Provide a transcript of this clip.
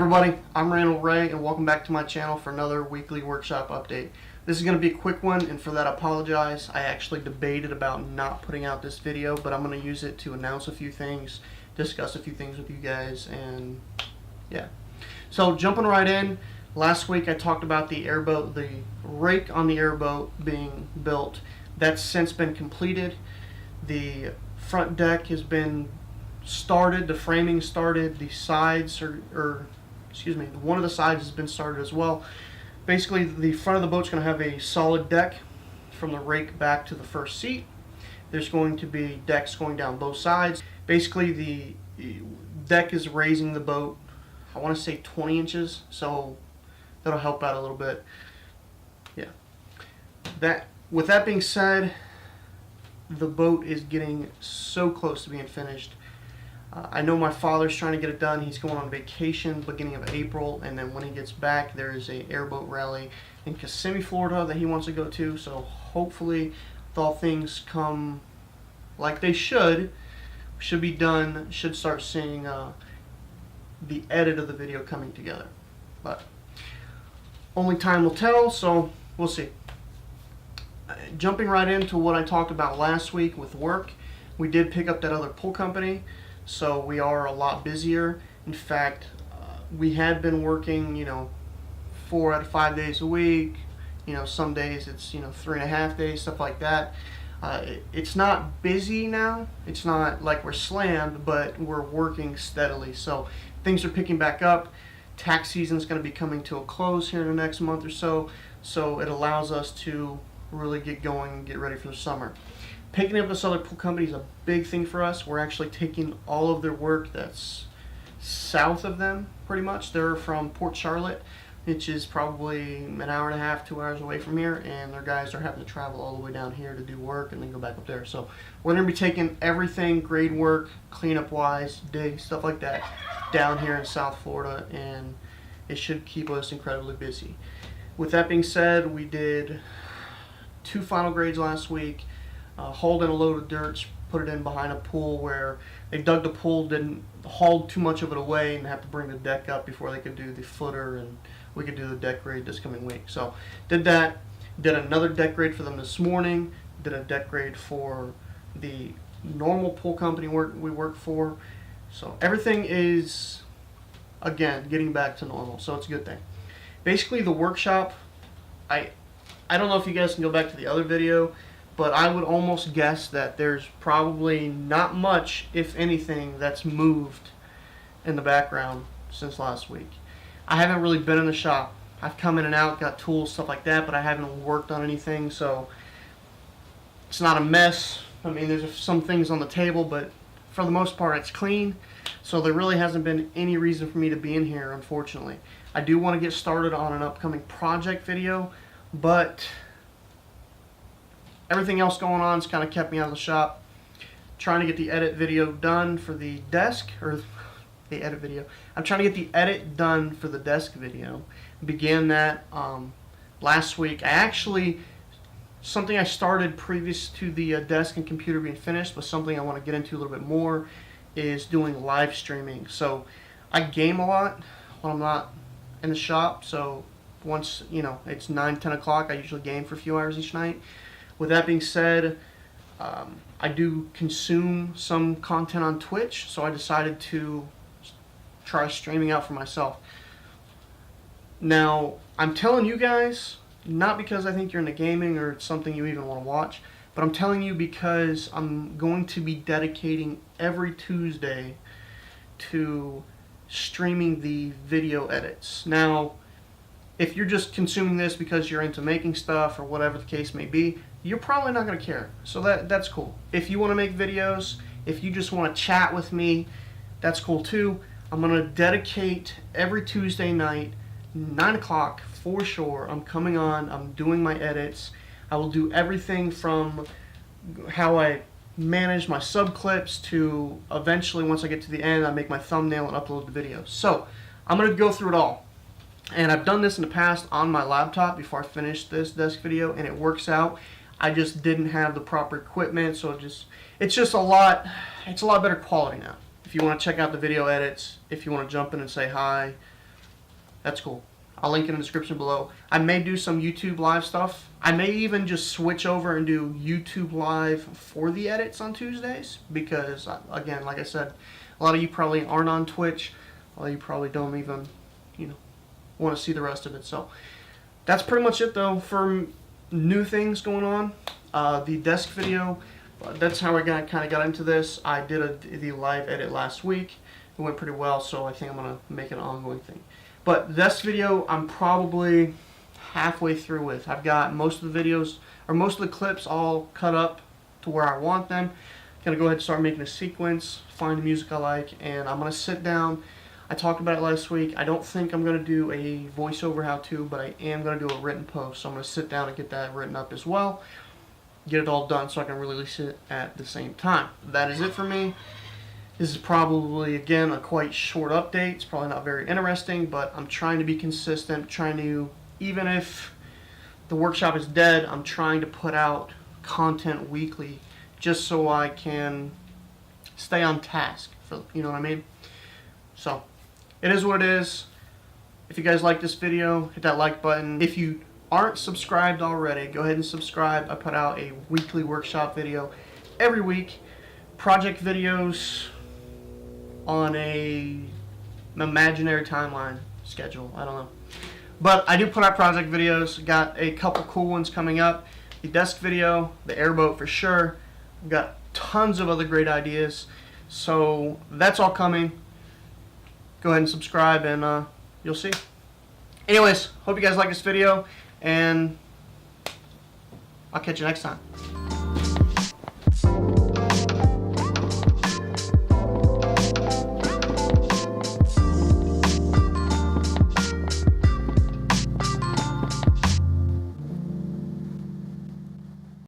everybody, I'm Randell and welcome back to my channel for another weekly workshop update. This is going to be a quick one, and for that I apologize. I actually debated about not putting out this video, but I'm going to use it to announce a few things, discuss a few things with you guys, and yeah. So jumping right in, last week I talked about the airboat, the rake on the airboat being built. That's since been completed. The front deck has been started, the framing started, the sides one of the sides has been started as well. Basically the front of the boat's going to have a solid deck from the rake back to the first seat. There's going to be decks going down both sides. Basically the deck is raising the boat, I want to say 20 inches, so that'll help out a little bit. Yeah. With that being said, the boat is getting so close to being finished. I know my father's trying to get it done. He's going on vacation beginning of April, and then when he gets back there is a airboat rally in Kissimmee, Florida that he wants to go to. So hopefully if all things come like they should be done, should start seeing the edit of the video coming together. But only time will tell, so we'll see. Jumping right into what I talked about last week with work, we did pick up that other pool company. So we are a lot busier. In fact, we had been working, 4 out of 5 days a week. Some days it's 3.5 days, stuff like that. It's not busy now. It's not like we're slammed, but we're working steadily. So things are picking back up. Tax season is going to be coming to a close here in the next month or so. So it allows us to really get going and get ready for the summer. Picking up this other pool company is a big thing for us. We're actually taking all of their work that's south of them, pretty much. They're from Port Charlotte, which is probably an hour and a half, 2 hours away from here, and their guys are having to travel all the way down here to do work and then go back up there. So we're going to be taking everything, grade work, cleanup wise, dig, stuff like that, down here in South Florida, and it should keep us incredibly busy. With that being said, we did 2 final grades last week. Hauled in a load of dirt, put it in behind a pool where they dug the pool, didn't haul too much of it away, and have to bring the deck up before they could do the footer, and we could do the deck grade this coming week. So did that, did another deck grade for them this morning, did a deck grade for the normal pool company we work for. So everything is, again, getting back to normal, so it's a good thing. Basically the workshop, I don't know if you guys can go back to the other video, but I would almost guess that there's probably not much, if anything, that's moved in the background since last week. I haven't really been in the shop. I've come in and out, got tools, stuff like that, but I haven't worked on anything, so it's not a mess. I mean, there's some things on the table, but for the most part it's clean, so there really hasn't been any reason for me to be in here, unfortunately. I do want to get started on an upcoming project video, but everything else going on has kind of kept me out of the shop. Trying to get the edit video done for the desk, or the edit video. I'm trying to get the edit done for the desk video. Began that last week. Something I started previous to the desk and computer being finished, but something I want to get into a little bit more is doing live streaming. So I game a lot when I'm not in the shop. So once, it's 9, 10 o'clock, I usually game for a few hours each night. With that being said, I do consume some content on Twitch, so I decided to try streaming out for myself. Now, I'm telling you guys, not because I think you're into gaming or it's something you even want to watch, but I'm telling you because I'm going to be dedicating every Tuesday to streaming the video edits. Now, if you're just consuming this because you're into making stuff or whatever the case may be, you're probably not going to care. So that's cool. If you want to make videos, if you just want to chat with me, that's cool too. I'm going to dedicate every Tuesday night, 9 o'clock for sure. I'm coming on, I'm doing my edits. I will do everything from how I manage my sub clips to eventually, once I get to the end, I make my thumbnail and upload the video. So I'm going to go through it all. And I've done this in the past on my laptop before I finished this desk video, and it works out. I just didn't have the proper equipment, so it's just a lot better quality now. If you want to check out the video edits, if you want to jump in and say hi, that's cool. I'll link it in the description below. I may do some YouTube live stuff. I may even just switch over and do YouTube live for the edits on Tuesdays because, again, like I said, a lot of you probably aren't on Twitch. A lot of you probably don't even, want to see the rest of it. So that's pretty much it, though, for new things going on. The desk video, that's how I kind of got into this. I did the live edit last week. It went pretty well, so I think I'm going to make it an ongoing thing. But this video, I'm probably halfway through with. I've got most of the videos, or most of the clips all cut up to where I want them. I'm going to go ahead and start making a sequence, find the music I like, and I'm going to sit down. I talked about it last week. I don't think I'm going to do a voiceover how-to, but I am going to do a written post. So I'm going to sit down and get that written up as well. Get it all done so I can release it at the same time. That is it for me. This is probably, again, a quite short update. It's probably not very interesting, but I'm trying to be consistent, trying to, even if the workshop is dead, I'm trying to put out content weekly just so I can stay on task, you know what I mean? So, it is what it is. If you guys like this video, hit that like button. If you aren't subscribed already, go ahead and subscribe. I put out a weekly workshop video every week. Project videos on a imaginary timeline schedule. I don't know. But I do put out project videos. Got a couple cool ones coming up. The desk video, the airboat for sure. Got tons of other great ideas. So that's all coming. Go ahead and subscribe and you'll see. Anyways, hope you guys like this video and I'll catch you next time.